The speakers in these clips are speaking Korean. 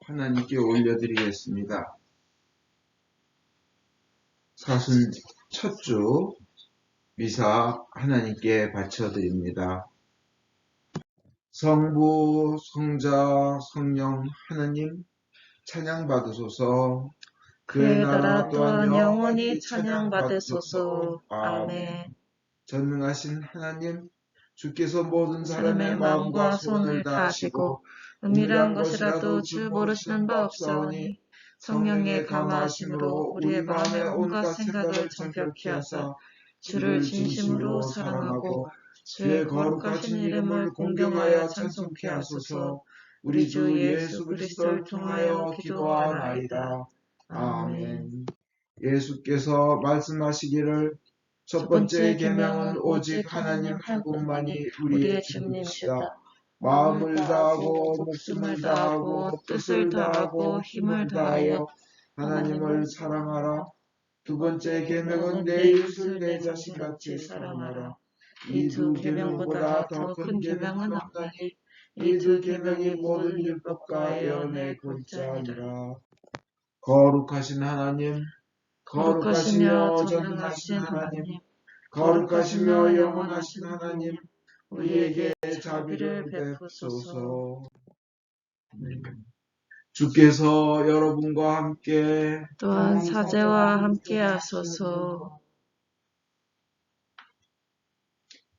하나님께 올려드리겠습니다. 사순 첫 주 미사 하나님께 바쳐드립니다. 성부, 성자, 성령 하나님 찬양받으소서. 그의 나라 또한 영원히 찬양받으소서. 아멘. 전능하신 하나님, 주께서 모든 사람의 마음과 손을 다하시고 은밀한 것이라도 주 모르시는 바 없사오니 성령의 감화하심으로 우리의 마음의 온갖 생각을 정결케 하사 주를 진심으로 사랑하고 주의 거룩하신 이름을 공경하여 찬송케 하소서. 우리 주 예수 그리스도를 통하여 기도하나이다. 아멘. 예수께서 말씀하시기를 첫 번째 계명은 오직 하나님 한 분만이 우리의 주님이시다. 마음을 다하고 목숨을 다하고 뜻을 다하고 힘을 다하여 하나님을 사랑하라. 두 번째 계명은 내 이웃을 내 자신같이 사랑하라. 이 두 계명보다 더 큰 계명은 없나니 이 두 계명이 모든 율법과 예언의 골자니라. 거룩하신 하나님, 거룩하시며 전능하신 하나님, 거룩하시며 영원하신 하나님, 우리에게 자비를 베푸소서. 주께서 여러분과 함께 또한 사제와 함께 하소서.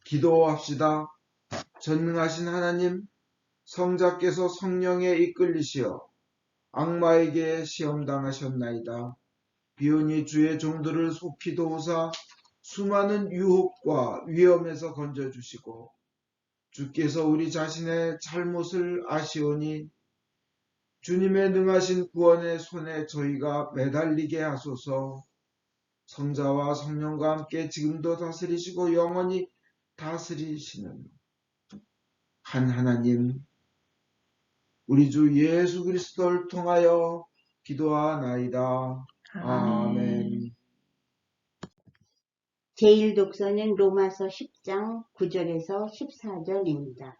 기도합시다. 전능하신 하나님, 성자께서 성령에 이끌리시어 악마에게 시험당하셨나이다. 비온이 주의 종들을 속히 도우사 수많은 유혹과 위험에서 건져주시고 주께서 우리 자신의 잘못을 아시오니 주님의 능하신 구원의 손에 저희가 매달리게 하소서. 성자와 성령과 함께 지금도 다스리시고 영원히 다스리시는 한 하나님, 우리 주 예수 그리스도를 통하여 기도하나이다. 아멘. 제1독서는 로마서 10장 9절에서 14절입니다.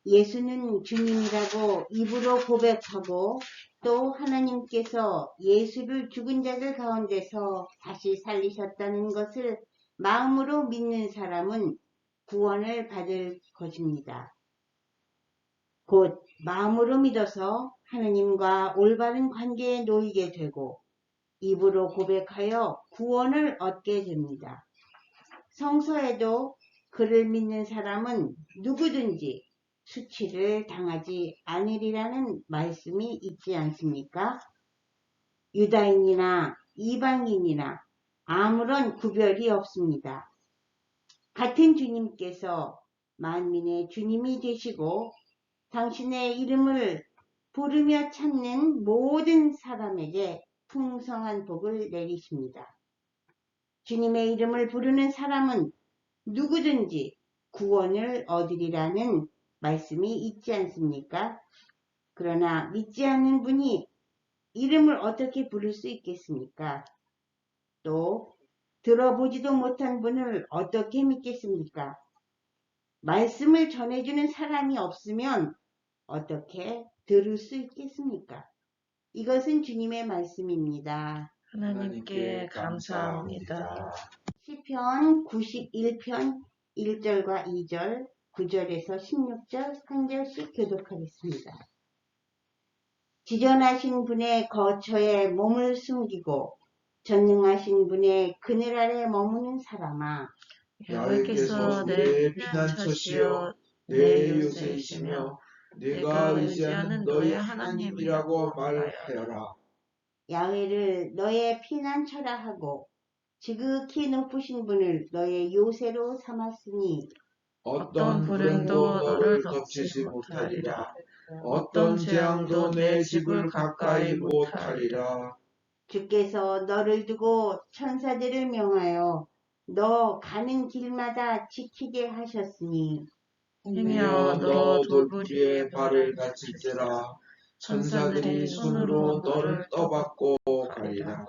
예수는 주님이라고 입으로 고백하고 또 하나님께서 예수를 죽은 자들 가운데서 다시 살리셨다는 것을 마음으로 믿는 사람은 구원을 받을 것입니다. 곧 마음으로 믿어서 하나님과 올바른 관계에 놓이게 되고 입으로 고백하여 구원을 얻게 됩니다. 성서에도 그를 믿는 사람은 누구든지 수치를 당하지 않으리라는 말씀이 있지 않습니까? 유다인이나 이방인이나 아무런 구별이 없습니다. 같은 주님께서 만민의 주님이 되시고 당신의 이름을 부르며 찾는 모든 사람에게 풍성한 복을 내리십니다. 주님의 이름을 부르는 사람은 누구든지 구원을 얻으리라는 말씀이 있지 않습니까? 그러나 믿지 않는 분이 이름을 어떻게 부를 수 있겠습니까? 또 들어보지도 못한 분을 어떻게 믿겠습니까? 말씀을 전해주는 사람이 없으면 어떻게 들을 수 있겠습니까? 이것은 주님의 말씀입니다. 하나님께 감사합니다. 시편 91편 1절과 2절, 9절에서 16절 한 절씩 교독하겠습니다. 지전하신 분의 거처에 몸을 숨기고 전능하신 분의 그늘 아래 머무는 사람아, 여호와께서 내 피난처시요 내 요새이시며 내가 의지하는 너의 하나님이라고 말하여라. 야훼를 너의 피난처라 하고 지극히 높으신 분을 너의 요새로 삼았으니 어떤 불행도 너를 덮치지 못하리라. 어떤 재앙도 내 집을 가까이 못하리라. 주께서 너를 두고 천사들을 명하여 너 가는 길마다 지키게 하셨으니 행여 너 돌부리에 발을 다칠지라. 천사들이 손으로 너를 떠받고 가리라.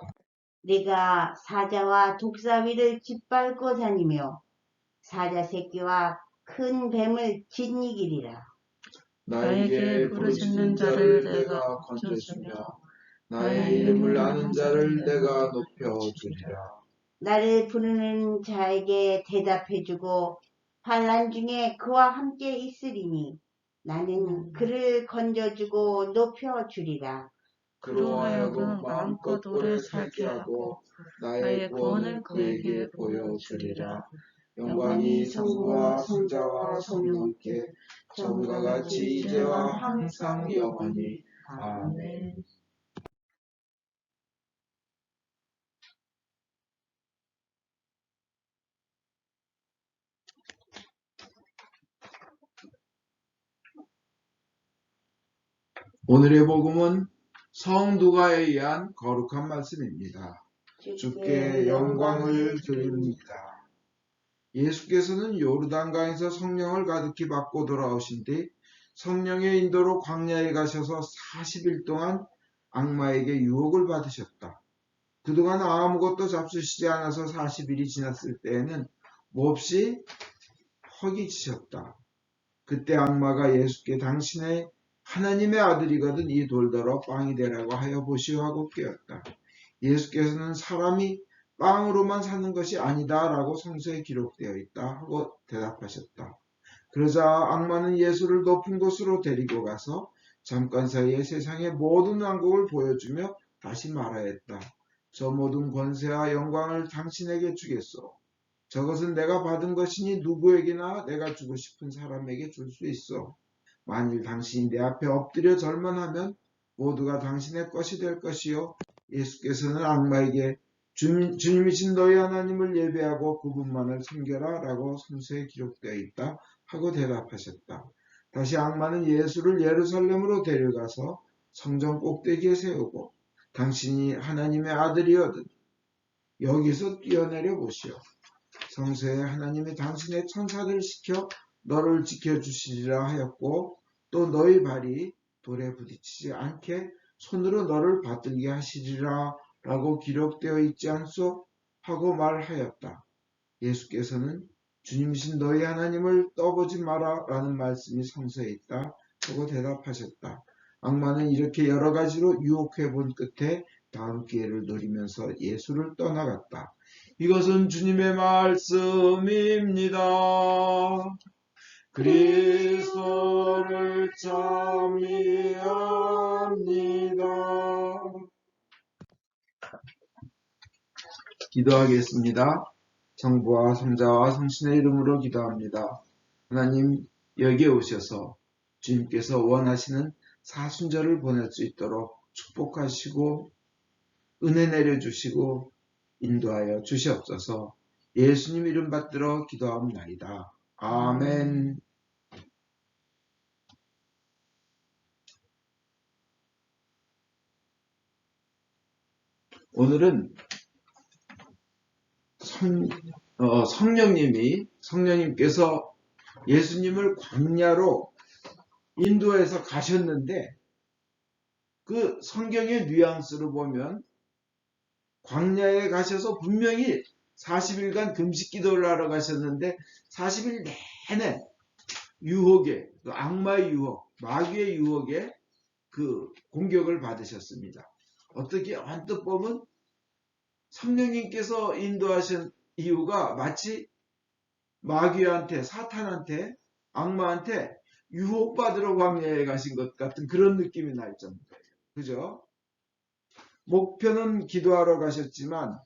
내가 사자와 독사위를 짓밟고 다니며 사자 새끼와 큰 뱀을 짓이기리라. 나에게 부르짖는 자를 내가 건져주며 나의 이름을 아는 자를 내가 높여주리라. 나를 부르는 자에게 대답해주고 환난 중에 그와 함께 있으리니 나는 그를 건져주고 높여주리라. 그로 하여금 마음껏 오래 살게 하고 나의 구원을 그에게 보여주리라. 영광이 성부와 성자와 성령께 처음과 같이 이제와 항상 영원히. 아멘. 오늘의 복음은 성두가에 의한 거룩한 말씀입니다. 주께 영광을 드립니다. 예수께서는 요르단강에서 성령을 가득히 받고 돌아오신 뒤 성령의 인도로 광야에 가셔서 40일 동안 악마에게 유혹을 받으셨다. 그동안 아무것도 잡수시지 않아서 40일이 지났을 때에는 몹시 허기지셨다. 그때 악마가 예수께 당신의 하나님의 아들이거든 이 돌더러 빵이 되라고 하여 보시오 하고 깨었다. 예수께서는 사람이 빵으로만 사는 것이 아니다 라고 성서에 기록되어 있다 하고 대답하셨다. 그러자 악마는 예수를 높은 곳으로 데리고 가서 잠깐 사이에 세상의 모든 왕국을 보여주며 다시 말하였다. 저 모든 권세와 영광을 당신에게 주겠소. 저것은 내가 받은 것이니 누구에게나 내가 주고 싶은 사람에게 줄 수 있어. 만일 당신이 내 앞에 엎드려 절만하면 모두가 당신의 것이 될 것이요. 예수께서는 악마에게 주님이신 너희 하나님을 예배하고 그분만을 섬겨라 라고 성서에 기록되어 있다 하고 대답하셨다. 다시 악마는 예수를 예루살렘으로 데려가서 성전 꼭대기에 세우고 당신이 하나님의 아들이거든 여기서 뛰어내려 보시오. 성서에 하나님이 당신의 천사들을 시켜 너를 지켜주시리라 하였고 또 너희 발이 돌에 부딪히지 않게 손으로 너를 받들게 하시리라 라고 기록되어 있지 않소? 하고 말하였다. 예수께서는 주님이신 너희 하나님을 떠보지 마라 라는 말씀이 성서에 있다 하고 대답하셨다. 악마는 이렇게 여러 가지로 유혹해 본 끝에 다음 기회를 노리면서 예수를 떠나갔다. 이것은 주님의 말씀입니다. 그리스도를 찬미합니다. 기도하겠습니다. 성부와 성자와 성신의 이름으로 기도합니다. 하나님 여기에 오셔서 주님께서 원하시는 사순절을 보낼 수 있도록 축복하시고 은혜 내려주시고 인도하여 주시옵소서. 예수님 이름 받들어 기도합나이다. 아멘. 오늘은 성령님께서 예수님을 광야로 인도해서 가셨는데 그 성경의 뉘앙스로 보면 광야에 가셔서 분명히 40일간 금식 기도를 하러 가셨는데 40일 내내 유혹에, 악마의 유혹, 마귀의 유혹에 그 공격을 받으셨습니다. 어떻게 언뜻 보면 성령님께서 인도하신 이유가 마치 마귀한테, 사탄한테, 악마한테 유혹받으러 광야에 가신 것 같은 그런 느낌이 날 정도예요. 그죠? 목표는 기도하러 가셨지만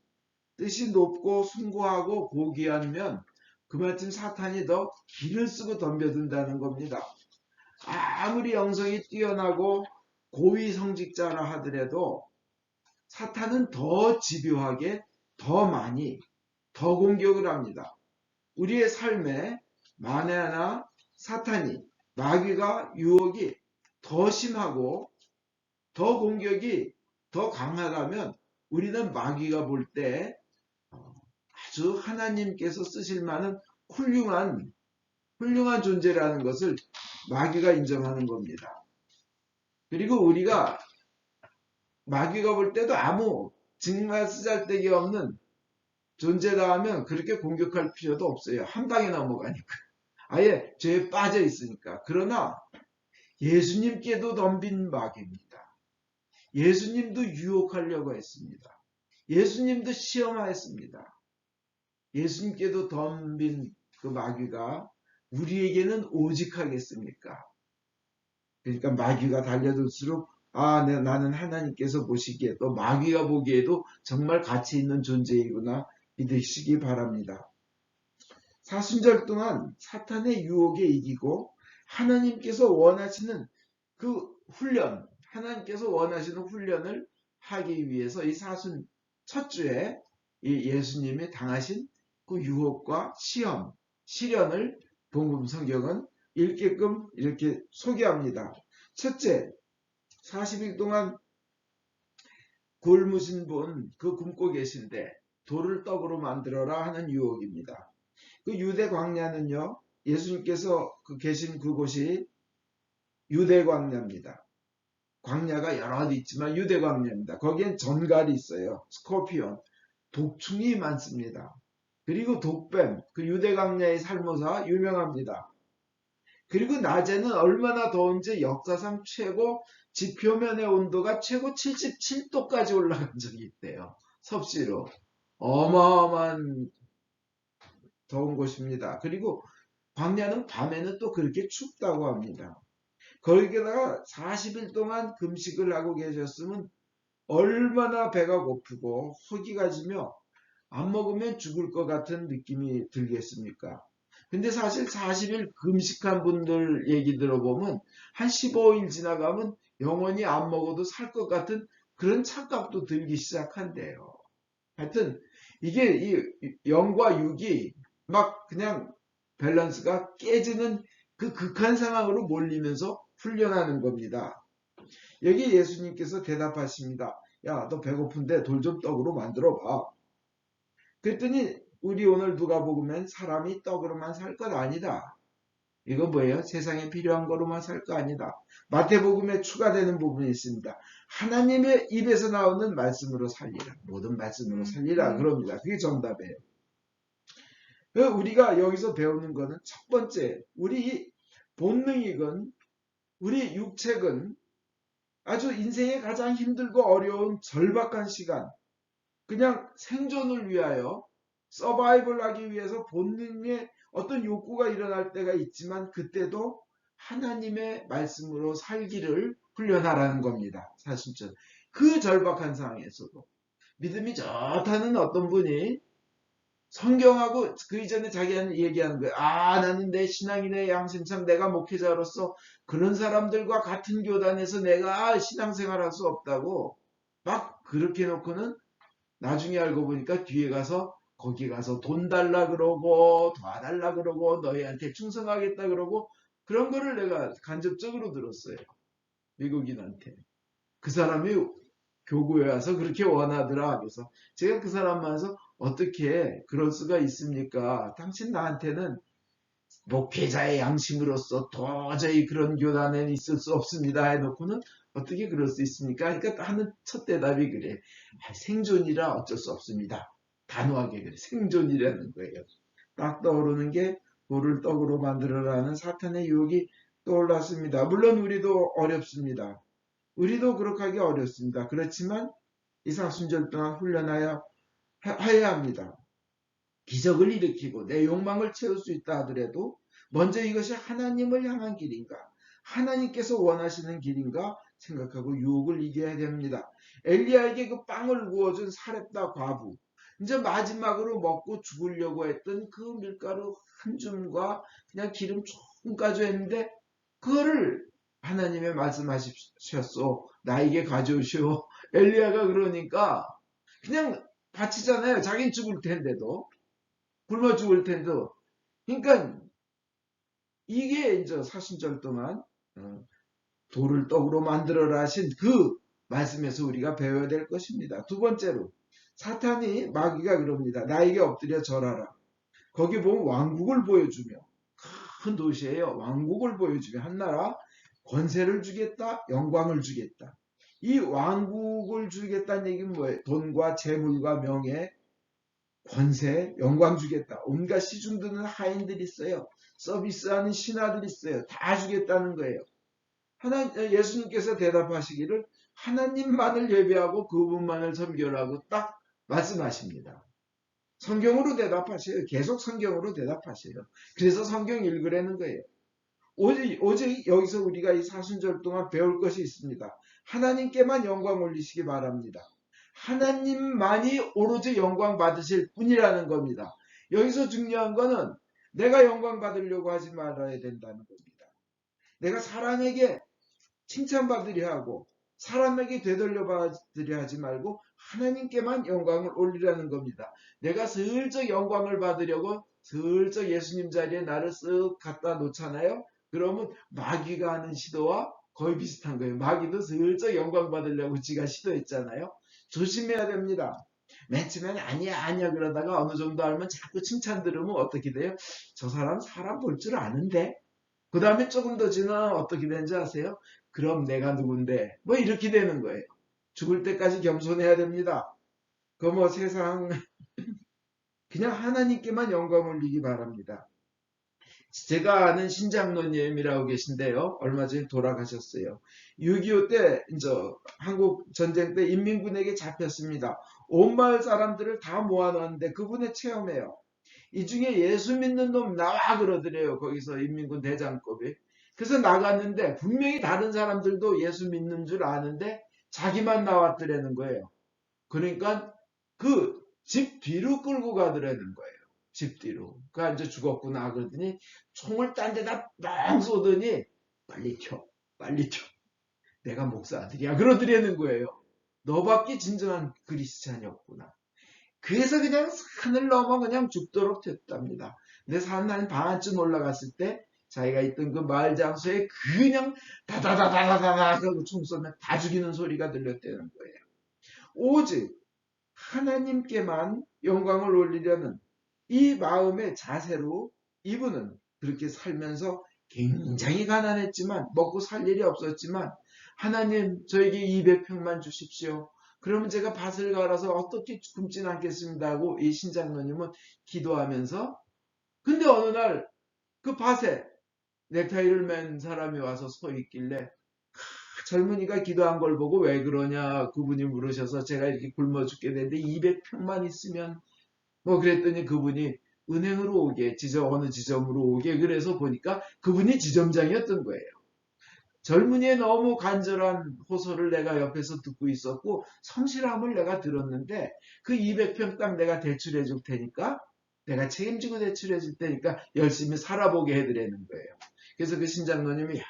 뜻이 높고 숭고하고 고귀하면 그만큼 사탄이 더 기를 쓰고 덤벼든다는 겁니다. 아무리 영성이 뛰어나고 고위 성직자라 하더라도 사탄은 더 집요하게 더 많이 더 공격을 합니다. 우리의 삶에 만에 하나 사탄이 마귀가 유혹이 더 심하고 더 공격이 더 강하다면 우리는 마귀가 볼 때 아주 하나님께서 쓰실 만한 훌륭한 존재라는 것을 마귀가 인정하는 겁니다. 그리고 우리가 마귀가 볼 때도 아무 정말 쓰잘데기 없는 존재다 하면 그렇게 공격할 필요도 없어요. 한 방에 넘어가니까. 아예 죄에 빠져 있으니까. 그러나 예수님께도 덤빈 마귀입니다. 예수님도 유혹하려고 했습니다. 예수님도 시험하였습니다. 예수님께도 덤빈 그 마귀가 우리에게는 오직하겠습니까? 그러니까 마귀가 달려들수록 나는 하나님께서 보시기에 또 마귀가 보기에도 정말 가치 있는 존재이구나 믿으시기 바랍니다. 사순절 동안 사탄의 유혹에 이기고 하나님께서 원하시는 그 훈련, 하나님께서 원하시는 훈련을 하기 위해서 이 사순 첫 주에 이 예수님이 당하신 그 유혹과 시험, 시련을 복음 성경은 읽게끔 이렇게 소개합니다. 첫째, 40일 동안 굶으신 분, 그 굶고 계신데 돌을 떡으로 만들어라 하는 유혹입니다. 그 유대 광야는요, 예수님께서 계신 그곳이 유대 광야입니다. 광야가 여러 어디 있지만 유대 광야입니다. 거기엔 전갈이 있어요. 스코피온, 독충이 많습니다. 그리고 독뱀, 그 유대 광야의 살모사 유명합니다. 그리고 낮에는 얼마나 더운지 역사상 최고 지표면의 온도가 최고 77도까지 올라간 적이 있대요. 섭씨로. 어마어마한 더운 곳입니다. 그리고 광야는 밤에는 또 그렇게 춥다고 합니다. 거기다가 40일 동안 금식을 하고 계셨으면 얼마나 배가 고프고 허기가 지며 안 먹으면 죽을 것 같은 느낌이 들겠습니까? 근데 사실 40일 금식한 분들 얘기 들어보면 한 15일 지나가면 영원히 안 먹어도 살 것 같은 그런 착각도 들기 시작한대요. 하여튼 이게 이 영과 육이 막 그냥 밸런스가 깨지는 그 극한 상황으로 몰리면서 훈련하는 겁니다. 여기 예수님께서 대답하십니다. 야, 너 배고픈데 돌 좀 떡으로 만들어 봐. 그랬더니 우리 오늘 누가복음엔 사람이 떡으로만 살 것 아니다. 이거 뭐예요? 세상에 필요한 거로만 살 거 아니다. 마태복음에 추가되는 부분이 있습니다. 하나님의 입에서 나오는 말씀으로 살리라. 모든 말씀으로 살리라. 그럽니다. 그게 정답이에요. 우리가 여기서 배우는 거는 첫 번째, 우리 본능이건 우리 육체건 아주 인생의 가장 힘들고 어려운 절박한 시간, 그냥 생존을 위하여 서바이벌 하기 위해서 본능의 어떤 욕구가 일어날 때가 있지만 그때도 하나님의 말씀으로 살기를 훈련하라는 겁니다. 사실은 그 절박한 상황에서도 믿음이 좋다는 어떤 분이 성경하고 그 이전에 자기는 얘기하는 거예요. 나는 내 신앙인의 양심상 내가 목회자로서 그런 사람들과 같은 교단에서 내가 신앙생활할 수 없다고 막 그렇게 해놓고는 나중에 알고 보니까 뒤에 가서 거기 가서 돈 달라 그러고 도와달라 그러고 너희한테 충성하겠다 그러고 그런 거를 내가 간접적으로 들었어요. 미국인한테. 그 사람이 교구에 와서 그렇게 원하더라. 그래서 제가 그 사람 만나서 어떻게 그럴 수가 있습니까? 당신 나한테는 목회자의 양심으로서 도저히 그런 교단에 있을 수 없습니다. 해놓고는 어떻게 그럴 수 있습니까? 그러니까 하는 첫 대답이 그래. 생존이라 어쩔 수 없습니다. 단호하게 그래. 생존이라는 거예요. 딱 떠오르는 게 돌을 떡으로 만들어라는 사탄의 유혹이 떠올랐습니다. 물론 우리도 어렵습니다. 우리도 그렇게 하기 어렵습니다. 그렇지만 이 사순절 동안 훈련하여 해야 합니다. 기적을 일으키고 내 욕망을 채울 수 있다 하더라도 먼저 이것이 하나님을 향한 길인가, 하나님께서 원하시는 길인가 생각하고 유혹을 이겨야 됩니다. 엘리야에게 그 빵을 구워준 사렙다 과부, 이제 마지막으로 먹고 죽으려고 했던 그 밀가루 한 줌과 그냥 기름 조금 가져했는데 그거를 하나님의 말씀하셨소. 나에게 가져오시오. 엘리야가 그러니까 그냥 바치잖아요. 자기는 죽을 텐데도. 굶어 죽을 텐데도. 그러니까 이게 이제 사순절 동안 돌을 떡으로 만들어라 하신 그 말씀에서 우리가 배워야 될 것입니다. 두 번째로 사탄이 마귀가 그럽니다. 나에게 엎드려 절하라. 거기 보면 왕국을 보여주며 큰 도시예요. 왕국을 보여주며 한 나라 권세를 주겠다. 영광을 주겠다. 이 왕국을 주겠다는 얘기는 뭐예요? 돈과 재물과 명예, 권세, 영광 주겠다. 온갖 시중 드는 하인들이 있어요. 서비스하는 신하들이 있어요. 다 주겠다는 거예요. 예수님께서 대답하시기를 하나님만을 예배하고 그분만을 섬기라고 딱 말씀하십니다. 성경으로 대답하셔요. 계속 성경으로 대답하셔요. 그래서 성경 읽으라는 거예요. 오직 여기서 우리가 이 사순절 동안 배울 것이 있습니다. 하나님께만 영광 올리시기 바랍니다. 하나님만이 오로지 영광 받으실 분이라는 겁니다. 여기서 중요한 거는 내가 영광 받으려고 하지 말아야 된다는 겁니다. 내가 사람에게 칭찬받으려 하고 사람에게 되돌려 받으려 하지 말고 하나님께만 영광을 올리라는 겁니다. 내가 슬쩍 영광을 받으려고 슬쩍 예수님 자리에 나를 쓱 갖다 놓잖아요. 그러면 마귀가 하는 시도와 거의 비슷한 거예요. 마귀도 슬쩍 영광 받으려고 지가 시도했잖아요. 조심해야 됩니다. 맨 처음엔 아니야 그러다가 어느 정도 알면 자꾸 칭찬 들으면 어떻게 돼요? 저 사람 볼 줄 아는데? 그 다음에 조금 더 지나면 어떻게 되는지 아세요? 그럼 내가 누군데? 뭐 이렇게 되는 거예요. 죽을 때까지 겸손해야 됩니다. 그 뭐 세상 그냥 하나님께만 영광 올리기 바랍니다. 제가 아는 신장로님이라고 계신데요. 얼마 전에 돌아가셨어요. 6.25 때 이제 한국 전쟁 때 인민군에게 잡혔습니다. 온 마을 사람들을 다 모아놨는데 그분의 체험이에요. 이 중에 예수 믿는 놈 나와 그러더래요. 거기서 인민군 대장급이. 그래서 나갔는데 분명히 다른 사람들도 예수 믿는 줄 아는데 자기만 나왔더라는 거예요. 그러니까 그 집 뒤로 끌고 가더라는 거예요. 집 뒤로. 그 이제 죽었구나 그러더니 총을 딴 데다 막 쏘더니 빨리 켜. 내가 목사 아들이야. 그러더라는 거예요. 너밖에 진정한 그리스찬이었구나. 그래서 그냥 산을 넘어 그냥 죽도록 됐답니다. 근데 산 한 반쯤 올라갔을 때 자기가 있던 그 마을 장소에 그냥 다다다다다다다 하고 총 쏘면 다 죽이는 소리가 들렸다는 거예요. 오직 하나님께만 영광을 올리려는 이 마음의 자세로 이분은 그렇게 살면서 굉장히 가난했지만 먹고 살 일이 없었지만 하나님 저에게 200평만 주십시오. 그러면 제가 밭을 갈아서 어떻게 굶진 않겠습니다 하고 이 신장로님은 기도하면서 근데 어느 날 그 밭에 넥타이를 맨 사람이 와서 서 있길래 젊은이가 기도한 걸 보고 왜 그러냐 그분이 물으셔서 제가 이렇게 굶어 죽게 되는데 200평만 있으면 뭐 그랬더니 그분이 은행으로 오게 어느 지점으로 오게 그래서 보니까 그분이 지점장이었던 거예요. 젊은이의 너무 간절한 호소를 내가 옆에서 듣고 있었고 성실함을 내가 들었는데 그 200평 땅 내가 대출해 줄 테니까 내가 책임지고 대출해 줄 테니까 열심히 살아보게 해드리는 거예요. 그래서 그 신장로님이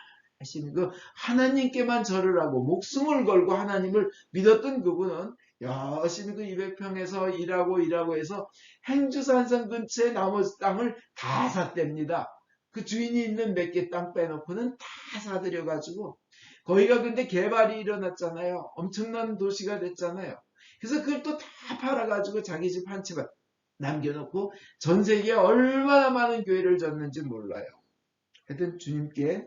열심히 그 하나님께만 절을 하고 목숨을 걸고 하나님을 믿었던 그분은 열심히 그 200평에서 일하고 해서 행주산성 근처에 나머지 땅을 다 샀답니다. 그 주인이 있는 몇 개 땅 빼놓고는 다 사들여가지고 거기가 근데 개발이 일어났잖아요. 엄청난 도시가 됐잖아요. 그래서 그걸 또 다 팔아가지고 자기 집 한 채만 남겨놓고 전 세계에 얼마나 많은 교회를 졌는지 몰라요. 하여튼 주님께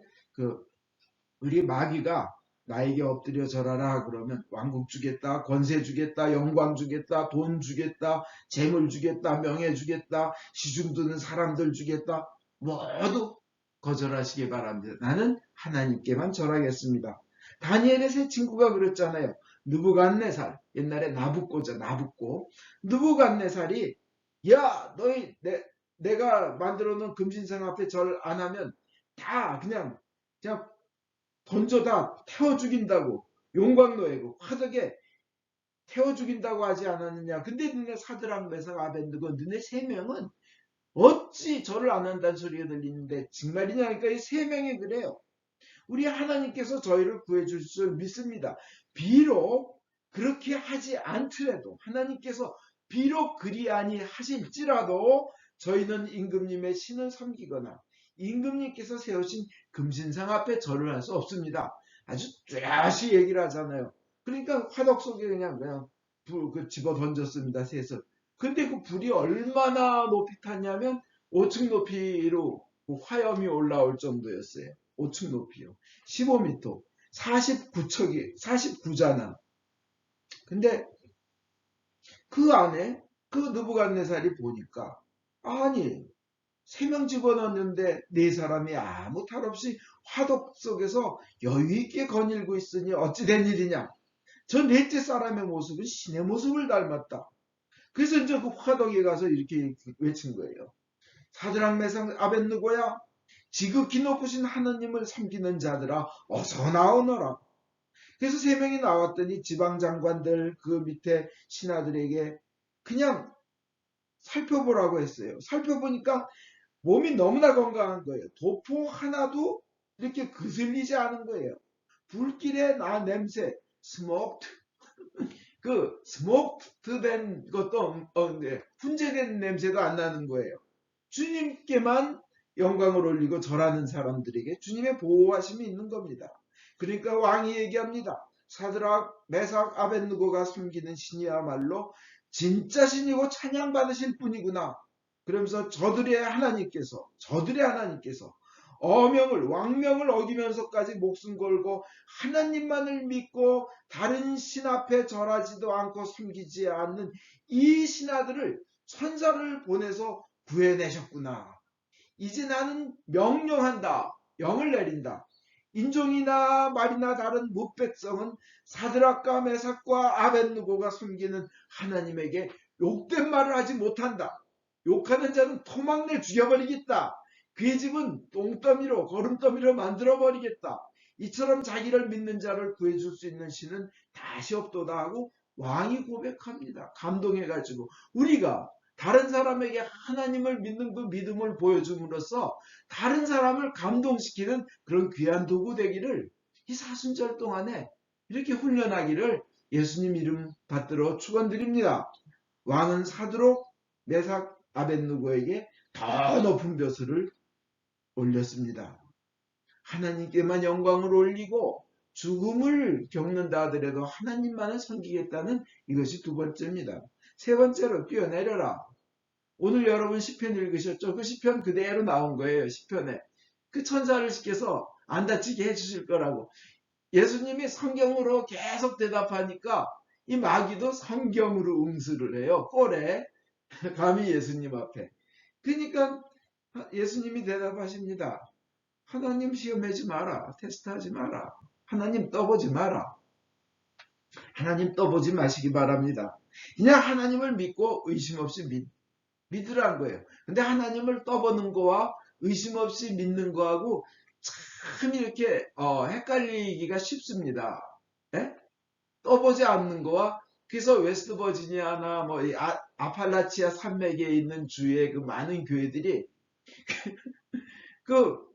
우리 마귀가 나에게 엎드려 절하라 그러면 왕국 주겠다, 권세 주겠다, 영광 주겠다, 돈 주겠다, 재물 주겠다, 명예 주겠다, 시중 드는 사람들 주겠다. 모두 거절하시기 바랍니다. 나는 하나님께만 절하겠습니다. 다니엘의 세 친구가 그랬잖아요. 느부갓네살, 옛날에 나붓고 느부갓네살이 야 너희 내가 만들어 놓은 금신상 앞에 절 안 하면 다 그냥 던져다 태워 죽인다고 용광로에고 화덕에 태워 죽인다고 하지 않았느냐. 근데 너네 사드락 메삭 아벤느고 너네 세 명은 어찌 절을 안 한다는 소리가 들리는데 정말이냐 하니까 이 세 명이 그래요. 우리 하나님께서 저희를 구해줄 줄 믿습니다. 비록 그렇게 하지 않더라도 하나님께서 비록 그리 아니하실지라도 저희는 임금님의 신을 섬기거나 임금님께서 세우신 금신상 앞에 절을 할 수 없습니다. 아주 뚜렷이 얘기를 하잖아요. 그러니까 화덕 속에 그냥 불 집어 던졌습니다. 셋을. 근데 그 불이 얼마나 높이 탔냐면 5층 높이로 그 화염이 올라올 정도였어요. 5층 높이요. 15m. 49잖아. 근데 그 안에 그 느부갓네살이 보니까 아니 3명 집어넣었는데 4사람이 아무 탈 없이 화덕 속에서 여유있게 거닐고 있으니 어찌 된 일이냐. 저 넷째 사람의 모습은 신의 모습을 닮았다. 그래서 이제 그 화덕에 가서 이렇게 외친 거예요. 사드락 메삭 아벳느고야, 지극히 높으신 하나님을 섬기는 자들아 어서 나오너라. 그래서 3명이 나왔더니 지방장관들 그 밑에 신하들에게 그냥 살펴보라고 했어요. 살펴보니까 몸이 너무나 건강한 거예요. 도포 하나도 이렇게 그슬리지 않은 거예요. 불길의 냄새, 스모크드 된 것도 훈제된 냄새도 안 나는 거예요. 주님께만 영광을 올리고 절하는 사람들에게 주님의 보호하심이 있는 겁니다. 그러니까 왕이 얘기합니다. 사드락, 메삭, 아벳느고가 숨기는 신이야말로 진짜 신이고 찬양받으실 분이구나. 그러면서 저들의 하나님께서 왕명을 어기면서까지 목숨 걸고 하나님만을 믿고 다른 신 앞에 절하지도 않고 섬기지 않는 이 신하들을 천사를 보내서 구해내셨구나. 이제 나는 명령한다. 영을 내린다. 인종이나 말이나 다른 무백성은 사드락과 메삭과 아벳느고가 숨기는 하나님에게 욕된 말을 하지 못한다. 욕하는 자는 토막내 죽여버리겠다. 그의 집은 똥더미로 거름더미로 만들어버리겠다. 이처럼 자기를 믿는 자를 구해줄 수 있는 신은 다시 없도다 하고 왕이 고백합니다. 감동해가지고 우리가 다른 사람에게 하나님을 믿는 그 믿음을 보여줌으로써 다른 사람을 감동시키는 그런 귀한 도구 되기를 이 사순절 동안에 이렇게 훈련하기를 예수님 이름 받들어 축원드립니다. 왕은 사드록, 메삭, 아벳느고에게 더 높은 벼슬을 올렸습니다. 하나님께만 영광을 올리고 죽음을 겪는다 하더라도 하나님만을 섬기겠다는 이것이 2번째입니다. 3번째로 뛰어내려라. 오늘 여러분 시편 읽으셨죠? 그 시편 그대로 나온 거예요. 시편에. 그 천사를 시켜서 안 다치게 해주실 거라고. 예수님이 성경으로 계속 대답하니까 이 마귀도 성경으로 응수를 해요. 꼴에 감히 예수님 앞에. 그러니까 예수님이 대답하십니다. 하나님 시험하지 마라. 테스트하지 마라. 하나님 떠보지 마라. 하나님 떠보지 마시기 바랍니다. 그냥 하나님을 믿고 의심 없이 믿으란 거예요. 근데 하나님을 떠보는 거와 의심 없이 믿는 거하고 참 이렇게 헷갈리기가 쉽습니다. 예? 떠보지 않는 거와 그래서 웨스트버지니아나 뭐 아팔라치아 산맥에 있는 주의 그 많은 교회들이 그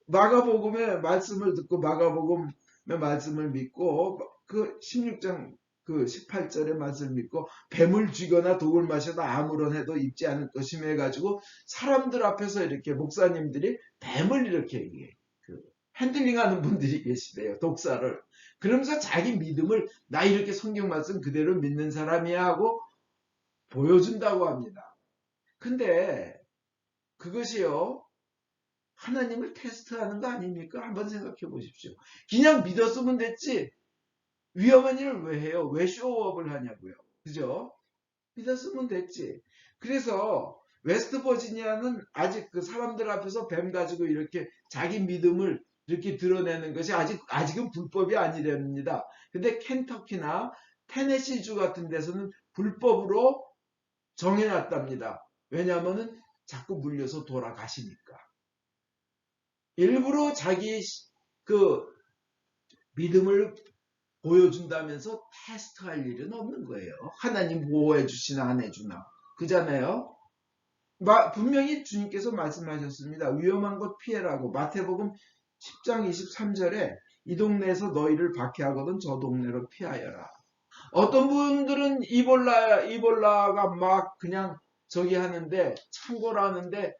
마가복음의 말씀을 듣고 마가복음의 말씀을 믿고 그 16장 그 18절의 말씀을 믿고 뱀을 쥐거나 독을 마셔도 아무런 해도 입지 않을 것이며 해가지고 사람들 앞에서 이렇게 목사님들이 뱀을 이렇게 핸들링하는 분들이 계시대요. 독사를. 그러면서 자기 믿음을 나 이렇게 성경 말씀 그대로 믿는 사람이야 하고 보여준다고 합니다. 근데 그것이요. 하나님을 테스트하는 거 아닙니까? 한번 생각해 보십시오. 그냥 믿었으면 됐지. 위험한 일을 왜 해요? 왜 쇼업을 하냐고요. 그죠? 믿었으면 됐지. 그래서 웨스트버지니아는 아직 그 사람들 앞에서 뱀 가지고 이렇게 자기 믿음을 이렇게 드러내는 것이 아직은 불법이 아니랍니다. 근데 켄터키나 테네시주 같은 데서는 불법으로 정해놨답니다. 왜냐하면은 자꾸 물려서 돌아가시니까. 일부러 자기 그 믿음을 보여준다면서 테스트할 일은 없는 거예요. 하나님 보호해 주시나 안 해주나. 그잖아요. 분명히 주님께서 말씀하셨습니다. 위험한 곳 피해라고. 마태복음 10장 23절에 이 동네에서 너희를 박해하거든 저 동네로 피하여라. 어떤 분들은 이볼라가 막 그냥 저기 하는데 창궐하는데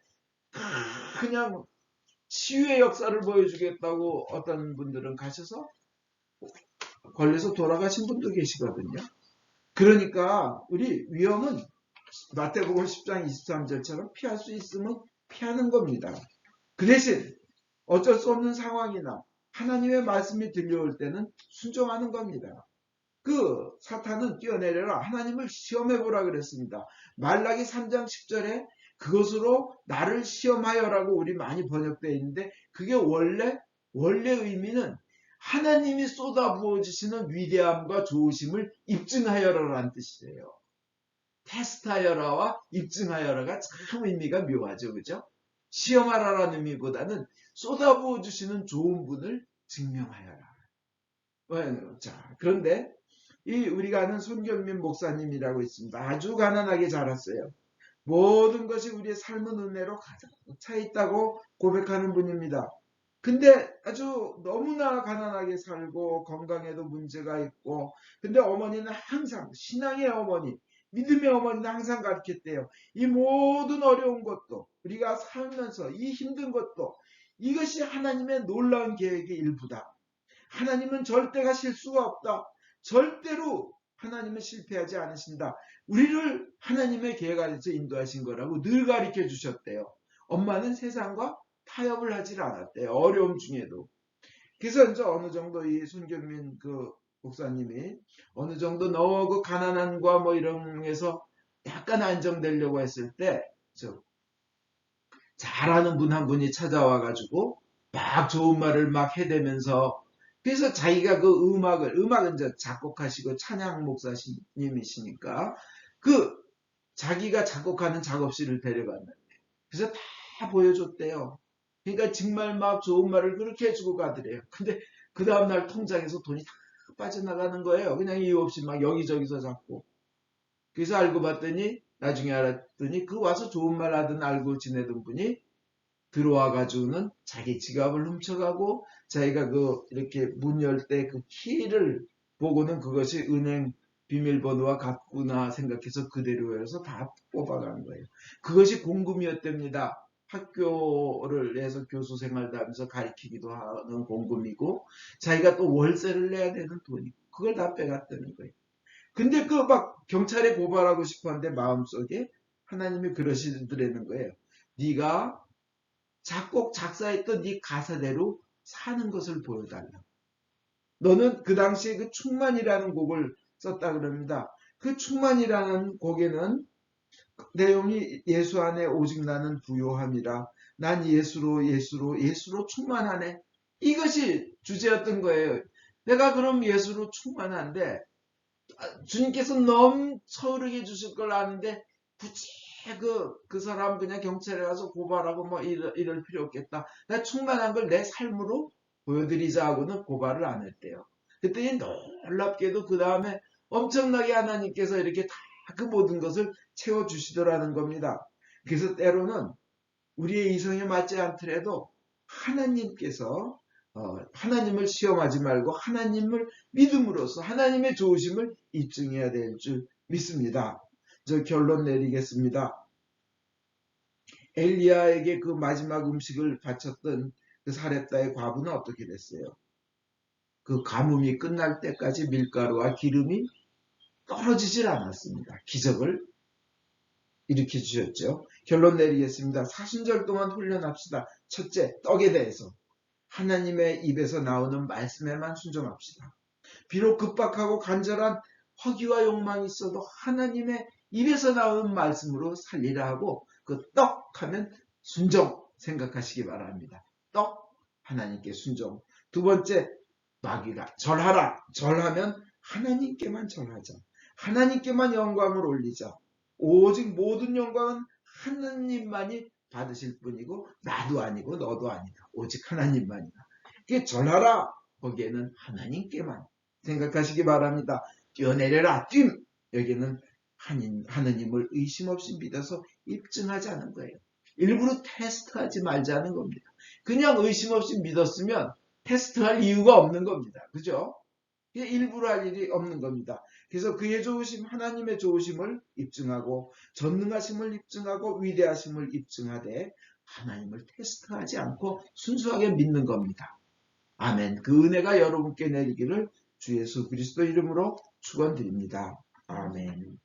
그냥 치유의 역사를 보여주겠다고 어떤 분들은 가셔서 걸려서 돌아가신 분도 계시거든요. 그러니까 우리 위험은 마태복음 10장 23절처럼 피할 수 있으면 피하는 겁니다. 그 대신 어쩔 수 없는 상황이나 하나님의 말씀이 들려올 때는 순종하는 겁니다. 그 사탄은 뛰어내려라. 하나님을 시험해보라 그랬습니다. 말라기 3장 10절에 그것으로 나를 시험하여라고 우리 많이 번역되어 있는데 그게 원래 의미는 하나님이 쏟아부어 주시는 위대함과 좋으심을 입증하여라라는 뜻이에요. 테스트하여라와 입증하여라가 참 의미가 묘하죠. 그죠? 시험하라라는 의미보다는 쏟아부어 주시는 좋은 분을 증명하여라. 자, 그런데 우리가 아는 손경민 목사님이라고 있습니다. 아주 가난하게 자랐어요. 모든 것이 우리의 삶은 은혜로 가득 차 있다고 고백하는 분입니다. 근데 아주 너무나 가난하게 살고 건강에도 문제가 있고, 근데 어머니는 항상 신앙의 어머니, 믿음의 어머니는 항상 가르쳤대요. 이 모든 어려운 것도 우리가 살면서 이 힘든 것도 이것이 하나님의 놀라운 계획의 일부다. 하나님은 절대가 실수가 없다. 절대로 하나님은 실패하지 않으신다. 우리를 하나님의 계획 안에서 인도하신 거라고 늘 가르쳐 주셨대요. 엄마는 세상과 타협을 하질 않았대요. 어려움 중에도. 그래서 이제 어느 정도 이 손경민 그 목사님이 어느 정도 그 가난함과 뭐 이런 에서 약간 안정되려고 했을 때 잘하는 분 한 분이 찾아와가지고 막 좋은 말을 막 해대면서 그래서 자기가 그 음악은 이제 작곡하시고 찬양 목사님이시니까 그 자기가 작곡하는 작업실을 데려갔는데 그래서 다 보여줬대요. 그러니까 정말 막 좋은 말을 그렇게 해주고 가더래요. 근데 그 다음날 통장에서 돈이 다 빠져나가는 거예요. 그냥 이유 없이 막 여기저기서 잡고. 그래서 알고 봤더니 나중에 알았더니 그 와서 좋은 말 하던 알고 지내던 분이 들어와 가지고는 자기 지갑을 훔쳐가고 자기가 이렇게 문 열 때 그 키를 보고는 그것이 은행 비밀번호와 같구나 생각해서 그대로 해서 다 뽑아가는 거예요. 그것이 공금이었답니다. 학교를 내서 교수 생활도 하면서 가르치기도 하는 공금이고 자기가 또 월세를 내야 되는 돈이고 그걸 다 빼갔다는 거예요. 근데 막 경찰에 고발하고 싶었는데 마음속에 하나님이 그러시더라는 거예요. 네가 작곡 작사했던 네 가사대로 사는 것을 보여달라. 너는 그 당시에 그 충만이라는 곡을 썼다 그럽니다. 그 충만이라는 곡에는 내용이 예수 안에 오직 나는 부요함이라. 난 예수로 충만하네. 이것이 주제였던 거예요. 내가 그럼 예수로 충만한데 주님께서 넘쳐 흐르게 주실 걸 아는데 굳이 그 사람 그냥 경찰에 가서 고발하고 뭐 이럴 필요 없겠다. 내가 충만한 걸 내 삶으로 보여드리자 하고는 고발을 안 했대요. 그랬더니 놀랍게도 그 다음에 엄청나게 하나님께서 이렇게 다 그 모든 것을 채워주시더라는 겁니다. 그래서 때로는 우리의 이성에 맞지 않더라도 하나님께서 하나님을 시험하지 말고 하나님을 믿음으로써 하나님의 좋으심을 입증해야 될 줄 믿습니다. 저 결론 내리겠습니다. 엘리야에게 그 마지막 음식을 바쳤던 그 사렙다의 과부는 어떻게 됐어요? 그 가뭄이 끝날 때까지 밀가루와 기름이 떨어지질 않았습니다. 기적을 일으켜 주셨죠. 결론 내리겠습니다. 사순절 동안 훈련합시다. 첫째, 떡에 대해서. 하나님의 입에서 나오는 말씀에만 순종합시다. 비록 급박하고 간절한 허기와 욕망이 있어도 하나님의 입에서 나오는 말씀으로 살리라 하고 그 떡 하면 순종 생각하시기 바랍니다. 떡 하나님께 순종. 두 번째 마귀가 절하라. 절하면 하나님께만 절하자. 하나님께만 영광을 올리자. 오직 모든 영광은 하나님만이 받으실 뿐이고 나도 아니고 너도 아니다. 오직 하나님만이다. 이게 절하라. 거기에는 하나님께만 생각하시기 바랍니다. 뛰어내려라. 뛴. 여기는 하느님을 의심 없이 믿어서 입증하자는 거예요. 일부러 테스트하지 말자는 겁니다. 그냥 의심 없이 믿었으면 테스트할 이유가 없는 겁니다. 그죠? 일부러 할 일이 없는 겁니다. 그래서 그의 좋으심, 하나님의 좋으심을 입증하고 전능하심을 입증하고 위대하심을 입증하되 하나님을 테스트하지 않고 순수하게 믿는 겁니다. 아멘. 그 은혜가 여러분께 내리기를 주 예수 그리스도 이름으로 축원드립니다. 아멘.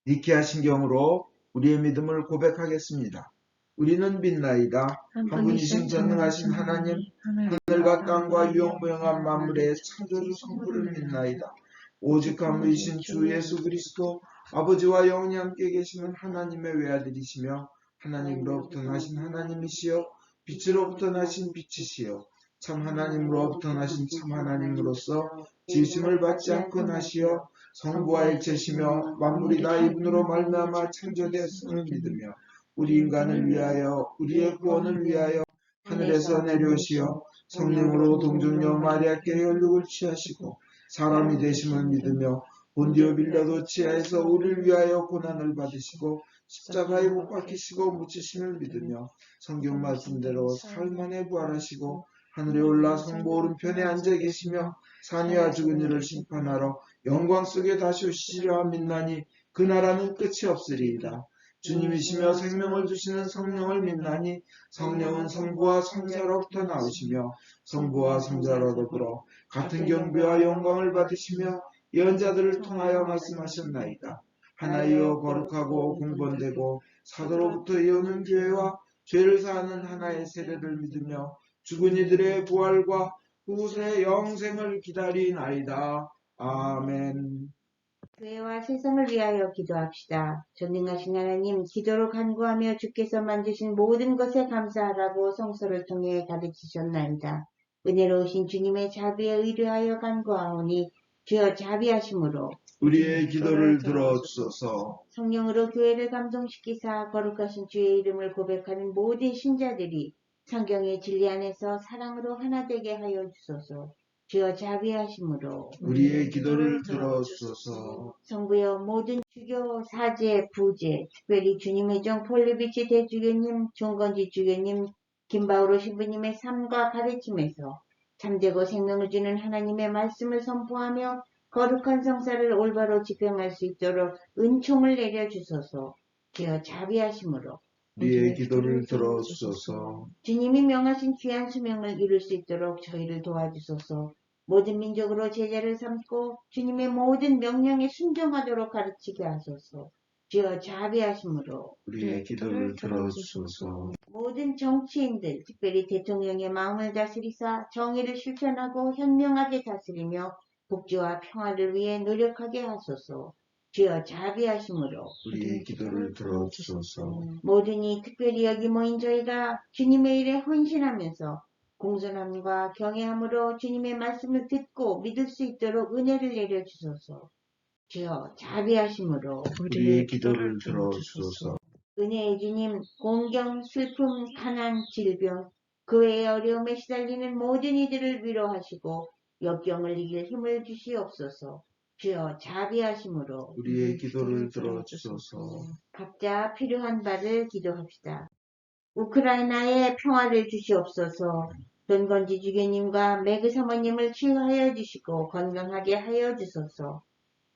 니케아 신경으로 우리의 믿음을 고백하겠습니다. 우리는 믿나이다. 한 분이신 전능하신 하나님, 하늘과 땅과 유용무용한 만물의 창조주 성부를 믿나이다. 오직 한 분이신 주 예수 그리스도 아버지와 영원히 함께 계시는 하나님의 외아들이시며 하나님으로부터 나신 하나님이시여 빛으로부터 나신 빛이시여 참 하나님으로부터 나신 참 하나님으로서 지으심을 받지 않고 나시어 성부와 일체시며 만물이 다 이분으로 말미암아 창조되었음을 믿으며 우리 인간을 위하여 우리의 구원을 위하여 하늘에서 내려오시어 성령으로 동정녀 마리아께 혈육을 취하시고 사람이 되심을 믿으며 본디오 빌라도 지하에서 우리를 위하여 고난을 받으시고 십자가에 못 박히시고 묻히심을 믿으며 성경 말씀대로 사흘 만에 부활하시고 하늘에 올라 성부 오른편에 앉아 계시며 산이와 죽은 이를 심판하러 영광 속에 다시 오시리라 믿나니 그 나라는 끝이 없으리이다. 주님이시며 생명을 주시는 성령을 믿나니 성령은 성부와 성자로부터 나오시며 성부와 성자로 더불어 같은 경배와 영광을 받으시며 예언자들을 통하여 말씀하셨나이다. 하나이요 거룩하고 공본되고 사도로부터 이어오는 교회와 죄를 사하는 하나의 세례를 믿으며 죽은 이들의 부활과 후세 영생을 기다리나이다. 아멘. 교회와 세상을 위하여 기도합시다. 전능하신 하나님, 기도로 간구하며 주께서 만드신 모든 것에 감사하라고 성서를 통해 가르치셨나이다. 은혜로우신 주님의 자비에 의뢰하여 간구하오니 주여 자비하심으로 우리의 기도를 들어주소서. 성령으로 교회를 감동시키사 거룩하신 주의 이름을 고백하는 모든 신자들이 성경의 진리 안에서 사랑으로 하나 되게 하여 주소서. 주여 자비하심으로 우리의 기도를 들어주소서. 성부여 모든 주교, 사제, 부제, 특별히 주님의 종 폴리비치 대주교님, 종건지 주교님, 김바오로 신부님의 삶과 가르침에서 참되고 생명을 주는 하나님의 말씀을 선포하며 거룩한 성사를 올바로 집행할 수 있도록 은총을 내려주소서. 주여 자비하심으로 우리의 기도를 들어주소서. 주님이 명하신 귀한 수명을 이룰 수 있도록 저희를 도와주소서. 모든 민족으로 제자를 삼고 주님의 모든 명령에 순종하도록 가르치게 하소서. 주여 자비하심으로 우리의 기도를 들어주소서. 모든 정치인들, 특별히 대통령의 마음을 다스리사 정의를 실천하고 현명하게 다스리며 복지와 평화를 위해 노력하게 하소서. 주여 자비하심으로 우리의 기도를 들어주소서. 모든 이 특별히 여기 모인 저희가 주님의 일에 헌신하면서 공손함과 경외함으로 주님의 말씀을 듣고 믿을 수 있도록 은혜를 내려주소서. 주여 자비하심으로 우리의 기도를 들어주소서. 은혜의 주님, 공경, 슬픔, 가난, 질병, 그 외의 어려움에 시달리는 모든 이들을 위로하시고 역경을 이길 힘을 주시옵소서. 주여 자비하심으로 우리의 기도를 들어주소서. 각자 필요한 바를 기도합시다. 우크라이나에 평화를 주시옵소서. 돈건지 주교님과 매그 사모님을 치유하여 주시고 건강하게 하여 주소서.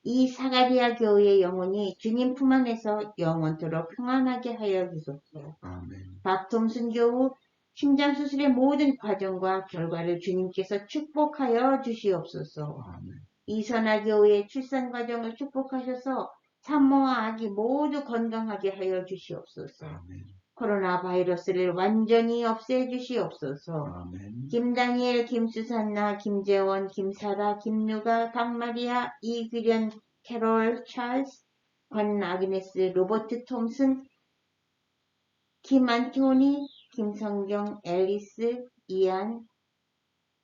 이 사가리아 교회의 영혼이 주님 품 안에서 영원토록 평안하게 하여 주소서. 아멘. 박톰순 교우 심장수술의 모든 과정과 결과를 주님께서 축복하여 주시옵소서. 아멘. 이선아 교우의 출산 과정을 축복하셔서 산모와 아기 모두 건강하게 하여 주시옵소서. 아멘. 코로나 바이러스를 완전히 없애주시옵소서. 아멘. 김다니엘, 김수산나, 김재원, 김사라, 김누가, 강마리아, 이규련, 캐롤, 찰스, 권아그네스, 로버트 톰슨, 김안토니, 김성경, 앨리스, 이안,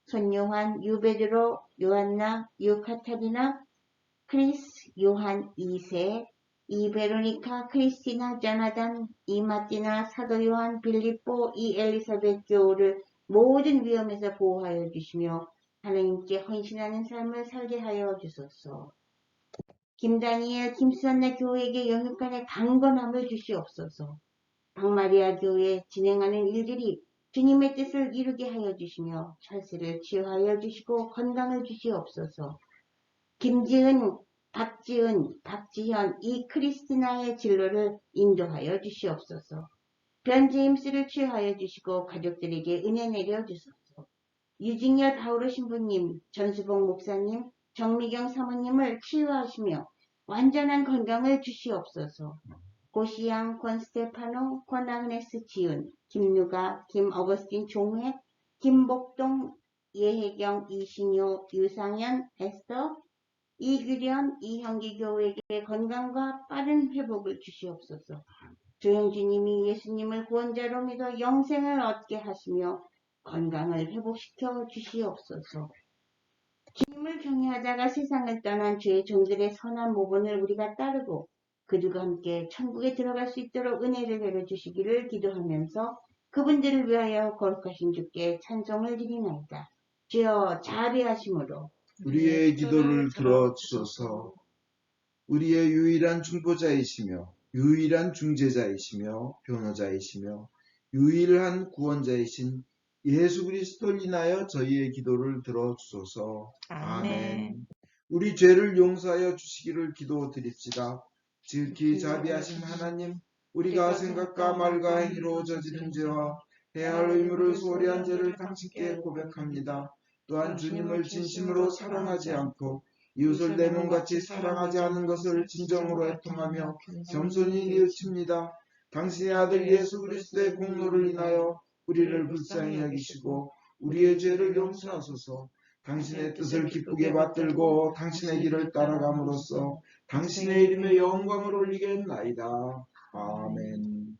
손요한, 유베드로, 요한나, 유카타리나, 크리스, 요한 2세, 이베로니카, 크리스티나, 자나단, 이마티나, 사도 요한, 빌립보, 이엘리사벳 교우를 모든 위험에서 보호하여 주시며 하나님께 헌신하는 삶을 살게 하여 주소서. 김다니엘, 김수산나 교우에게 영육간의 강건함을 주시옵소서. 박마리아 교우에 진행하는 일들이 주님의 뜻을 이루게 하여 주시며 찰스를 치유하여 주시고 건강을 주시옵소서. 김지은, 박지은, 박지현, 이 크리스티나의 진로를 인도하여 주시옵소서. 변제임스를 치유하여 주시고 가족들에게 은혜 내려 주소서. 유징여 다우로 신부님, 전수봉 목사님, 정미경 사모님을 치유하시며 완전한 건강을 주시옵소서. 고시양, 권스테파노, 권아그네스 지훈, 김누가, 김어거스틴 종회, 김복동, 예혜경, 이신효, 유상현, 에스더, 이규련, 이형기 교우에게 건강과 빠른 회복을 주시옵소서. 조영주님이 예수님을 구원자로 믿어 영생을 얻게 하시며 건강을 회복시켜 주시옵소서. 주님을 경외하다가 세상을 떠난 주의 종들의 선한 모본을 우리가 따르고 그들과 함께 천국에 들어갈 수 있도록 은혜를 내려주시기를 기도하면서 그분들을 위하여 거룩하신 주께 찬송을 드리나이다. 주여 자비하심으로 우리의 기도를 들어주소서. 우리의 유일한 중보자이시며 유일한 중재자이시며 변호자이시며 유일한 구원자이신 예수 그리스도를 인하여 저희의 기도를 들어주소서. 아멘. 우리 죄를 용서하여 주시기를 기도드립시다. 지극히 자비하신 하나님, 우리가 생각과 말과 행위로 저지른 죄와 해할 의무를 소홀히 한 죄를 당신께 고백합니다. 또한 주님을 진심으로 사랑하지 않고 이웃을 내 몸같이 사랑하지 않는 것을 진정으로 애통하며 겸손히 뉘우칩니다. 당신의 아들 예수 그리스도의 공로를 인하여 우리를 불쌍히 여기시고 우리의 죄를 용서하소서. 당신의 뜻을 기쁘게 받들고 당신의 길을 따라감으로써 당신의 이름에 영광을 올리겠나이다. 아멘.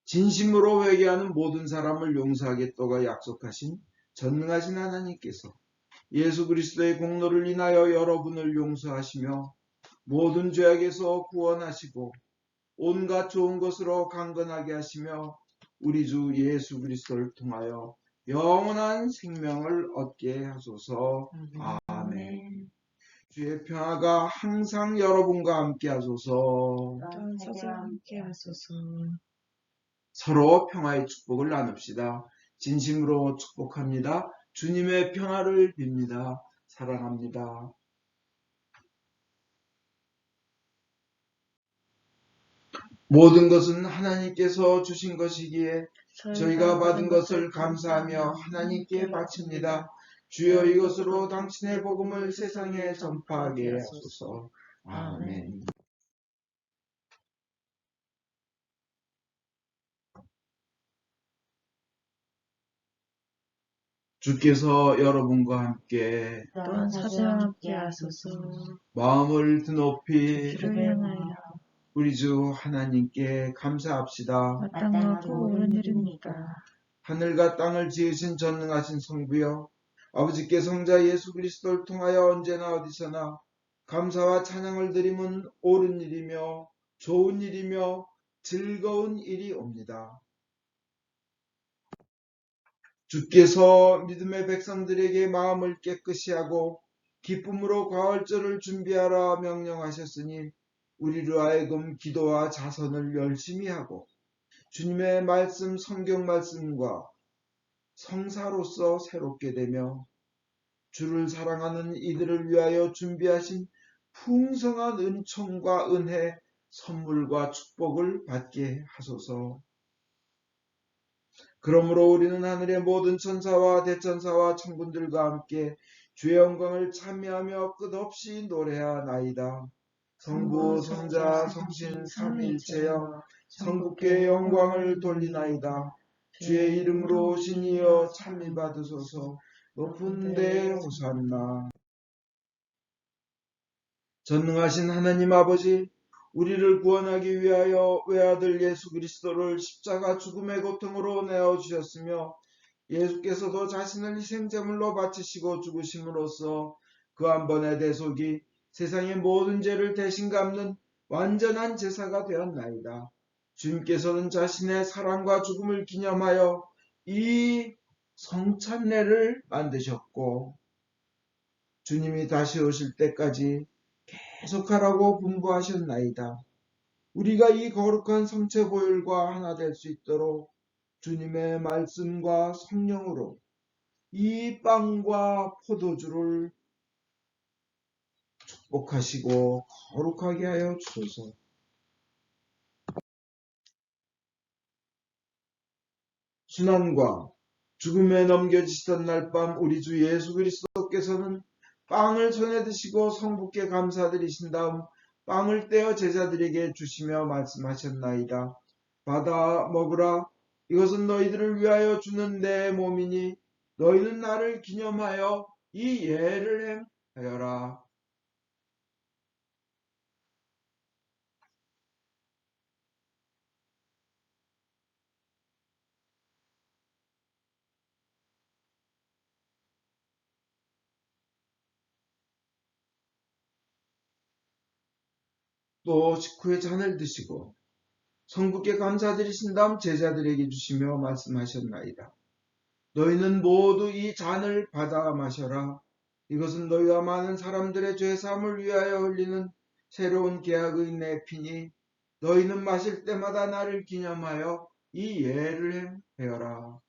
진심으로 회개하는 모든 사람을 용서하겠다고 약속하신 전능하신 하나님께서 예수 그리스도의 공로를 인하여 여러분을 용서하시며 모든 죄악에서 구원하시고 온갖 좋은 것으로 강건하게 하시며 우리 주 예수 그리스도를 통하여 영원한 생명을 얻게 하소서. 아멘. 주의 평화가 항상 여러분과 함께 하소서. 함께 하소서. 서로 평화의 축복을 나눕시다. 진심으로 축복합니다. 주님의 평화를 빕니다. 사랑합니다. 모든 것은 하나님께서 주신 것이기에 저희가 받은 것을 감사하며 하나님께 바칩니다. 주여 이것으로 당신의 복음을 세상에 전파하게 하소서. 아멘. 주께서 여러분과 함께 또한 사제와 함께 하소서. 마음을 드높이 주를 향하여 우리 주 하나님께 감사합시다. 마땅하고 옳은 일입니다. 하늘과 땅을 지으신 전능하신 성부여, 아버지께 성자 예수 그리스도를 통하여 언제나 어디서나 감사와 찬양을 드림은 옳은 일이며 좋은 일이며 즐거운 일이옵니다. 주께서 믿음의 백성들에게 마음을 깨끗이 하고 기쁨으로 가을절을 준비하라 명령하셨으니 우리로 하여금 기도와 자선을 열심히 하고 주님의 말씀, 성경 말씀과 성사로서 새롭게 되며 주를 사랑하는 이들을 위하여 준비하신 풍성한 은총과 은혜, 선물과 축복을 받게 하소서. 그러므로 우리는 하늘의 모든 천사와 대천사와 천군들과 함께 주의 영광을 찬미하며 끝없이 노래하나이다. 성부, 성자, 성신, 삼위일체여 성부께 영광을 돌리나이다. 주의 이름으로 오신 이여 찬미 받으소서. 높은 데 호산나. 전능하신 하나님 아버지, 우리를 구원하기 위하여 외아들 예수 그리스도를 십자가 죽음의 고통으로 내어주셨으며 예수께서도 자신을 희생제물로 바치시고 죽으심으로써 그 한 번의 대속이 세상의 모든 죄를 대신 갚는 완전한 제사가 되었나이다. 주님께서는 자신의 사랑과 죽음을 기념하여 이 성찬례를 만드셨고 주님이 다시 오실 때까지 계속하라고 분부하셨나이다. 우리가 이 거룩한 성체 보혈과 하나 될 수 있도록 주님의 말씀과 성령으로 이 빵과 포도주를 축복하시고 거룩하게 하여 주소서. 순환과 죽음에 넘겨지시던 날 밤 우리 주 예수 그리스도께서는 빵을 손에 드시고 성부께 감사드리신 다음 빵을 떼어 제자들에게 주시며 말씀하셨나이다. 받아 먹으라. 이것은 너희들을 위하여 주는 내 몸이니 너희는 나를 기념하여 이 예를 행하여라. 또 식후에 잔을 드시고 성부께 감사드리신 다음 제자들에게 주시며 말씀하셨나이다. 너희는 모두 이 잔을 받아 마셔라. 이것은 너희와 많은 사람들의 죄사함을 위하여 흘리는 새로운 계약의 내 피니 너희는 마실 때마다 나를 기념하여 이 예를 행하여라.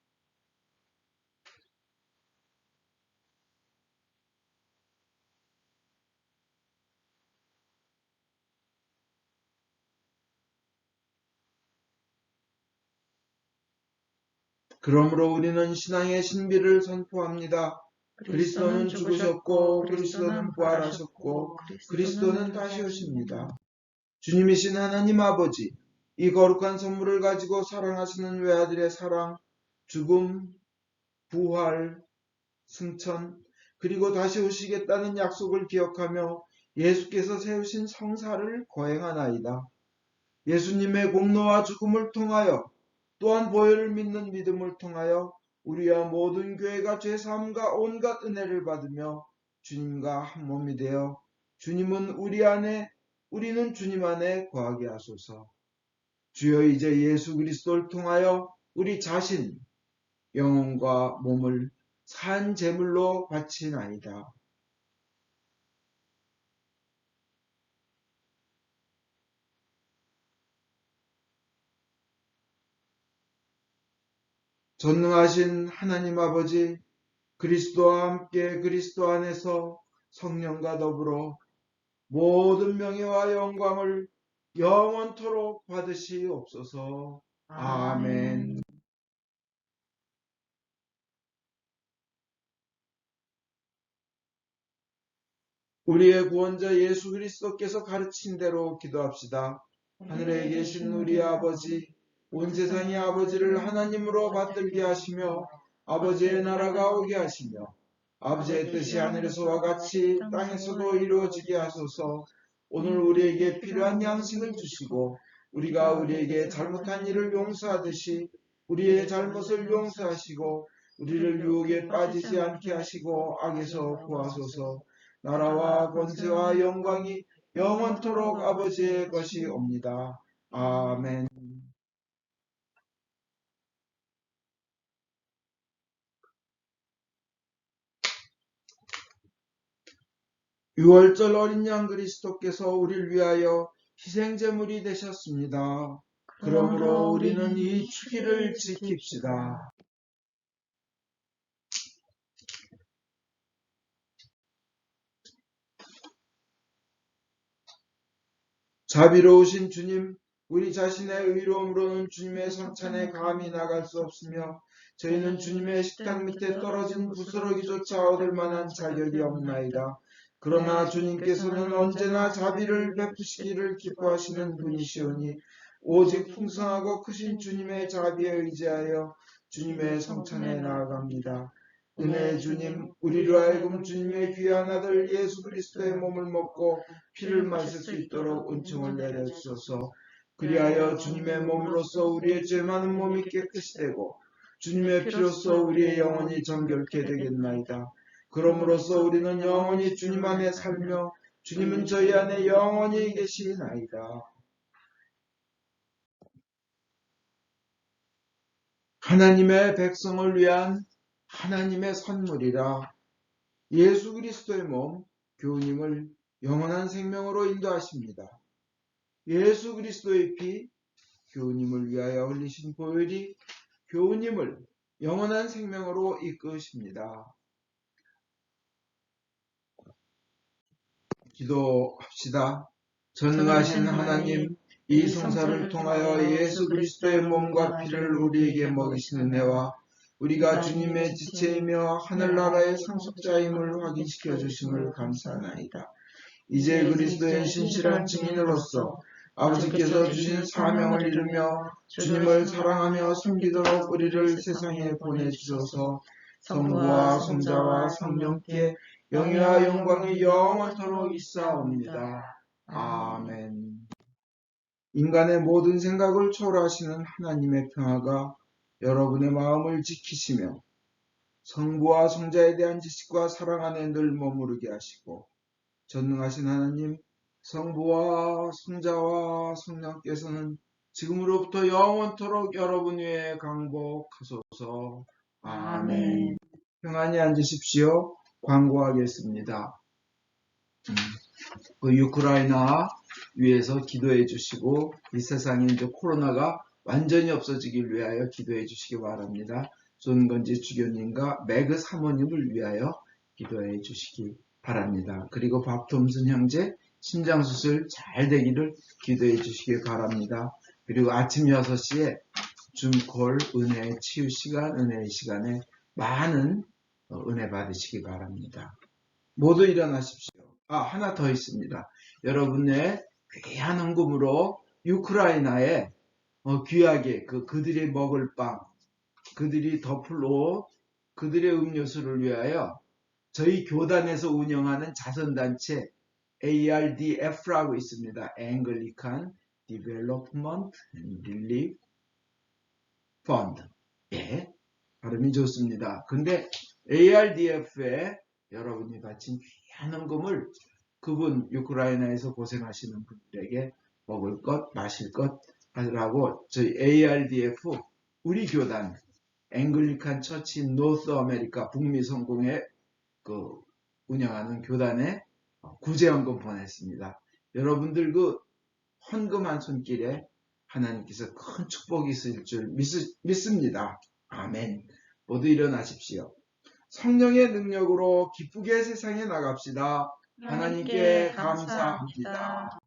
그러므로 우리는 신앙의 신비를 선포합니다. 그리스도는 죽으셨고 그리스도는 부활하셨고 그리스도는 다시 오십니다. 주님이신 하나님 아버지, 이 거룩한 선물을 가지고 사랑하시는 외아들의 사랑, 죽음, 부활, 승천, 그리고 다시 오시겠다는 약속을 기억하며 예수께서 세우신 성사를 거행하나이다. 예수님의 공로와 죽음을 통하여 또한 보혈을 믿는 믿음을 통하여 우리와 모든 교회가 죄사함과 온갖 은혜를 받으며 주님과 한 몸이 되어 주님은 우리 안에 우리는 주님 안에 거하게 하소서. 주여 이제 예수 그리스도를 통하여 우리 자신, 영혼과 몸을 산 제물로 바치나이다. 전능하신 하나님 아버지, 그리스도와 함께 그리스도 안에서 성령과 더불어 모든 명예와 영광을 영원토록 받으시옵소서. 아멘. 우리의 구원자 예수 그리스도께서 가르친 대로 기도합시다. 하늘에 계신 우리 아버지, 온 세상의 아버지를 하나님으로 받들게 하시며 아버지의 나라가 오게 하시며 아버지의 뜻이 하늘에서와 같이 땅에서도 이루어지게 하소서. 오늘 우리에게 필요한 양식을 주시고 우리가 우리에게 잘못한 일을 용서하듯이 우리의 잘못을 용서하시고 우리를 유혹에 빠지지 않게 하시고 악에서 구하소서. 나라와 권세와 영광이 영원토록 아버지의 것이옵니다. 아멘. 6월절 어린 양 그리스도께서 우리를 위하여 희생제물이 되셨습니다. 그러므로 우리는 이 축일을 지킵시다. 자비로우신 주님, 우리 자신의 의로움으로는 주님의 성찬에 감히 나갈 수 없으며 저희는 주님의 식탁 밑에 떨어진 부스러기조차 얻을 만한 자격이 없나이다. 그러나 주님께서는 언제나 자비를 베푸시기를 기뻐하시는 분이시오니 오직 풍성하고 크신 주님의 자비에 의지하여 주님의 성찬에 나아갑니다. 은혜의 주님, 우리로 하여금 주님의 귀한 아들 예수 그리스도의 몸을 먹고 피를 마실 수 있도록 은총을 내려주소서. 그리하여 주님의 몸으로써 우리의 죄 많은 몸이 깨끗이 되고 주님의 피로써 우리의 영혼이 정결케 되겠나이다. 그러므로써 우리는 영원히 주님 안에 살며 주님은 저희 안에 영원히 계시나이다. 하나님의 백성을 위한 하나님의 선물이라. 예수 그리스도의 몸, 교우님을 영원한 생명으로 인도하십니다. 예수 그리스도의 피, 교우님을 위하여 흘리신 보혈이 교우님을 영원한 생명으로 이끄십니다. 기도합시다. 전능하신 하나님, 이 성사를 통하여 예수 그리스도의 몸과 피를 우리에게 먹이시는 은혜와 우리가 주님의 지체이며 하늘나라의 상속자임을 확인시켜 주심을 감사하나이다. 이제 그리스도의 신실한 증인으로서 아버지께서 주신 사명을 이루며 주님을 사랑하며 섬기도록 우리를 세상에 보내주셔서 성부와 성자와 성령께 영예와 영광이 영원토록 있사옵니다. 아멘. 인간의 모든 생각을 초월하시는 하나님의 평화가 여러분의 마음을 지키시며 성부와 성자에 대한 지식과 사랑 안에 늘 머무르게 하시고 전능하신 하나님 성부와 성자와 성령께서는 지금으로부터 영원토록 여러분 위에 강복하소서. 아멘. 평안히 앉으십시오. 광고하겠습니다. 우크라이나 위해서 기도해 주시고 이 세상에 이제 코로나가 완전히 없어지길 위하여 기도해 주시기 바랍니다. 손건지 주교님과 매그 사모님을 위하여 기도해 주시기 바랍니다. 그리고 박톰슨 형제 심장수술 잘 되기를 기도해 주시기 바랍니다. 그리고 아침 6시에 줌콜 은혜의 치유 시간, 은혜의 시간에 많은 은혜 받으시기 바랍니다. 모두 일어나십시오. 하나 더 있습니다. 여러분의 귀한 헌금으로 우크라이나에 귀하게 그들이 먹을 빵, 그들이 덮을 옷, 그들의 음료수를 위하여 저희 교단에서 운영하는 자선단체 ARDF라고 있습니다. Anglican Development and Relief Fund. 예, 발음이 좋습니다. 근데 ARDF에 여러분이 바친 귀한 헌금을 그분 우크라이나에서 고생하시는 분들에게 먹을 것, 마실 것 하라고 저희 ARDF 우리 교단 앵글리칸 처치 노스 아메리카 북미 성공회 운영하는 교단에 구제헌금 보냈습니다. 여러분들 헌금한 손길에 하나님께서 큰 축복이 있을 줄 믿습니다. 아멘. 모두 일어나십시오. 성령의 능력으로 기쁘게 세상에 나갑시다. 하나님께 감사합니다.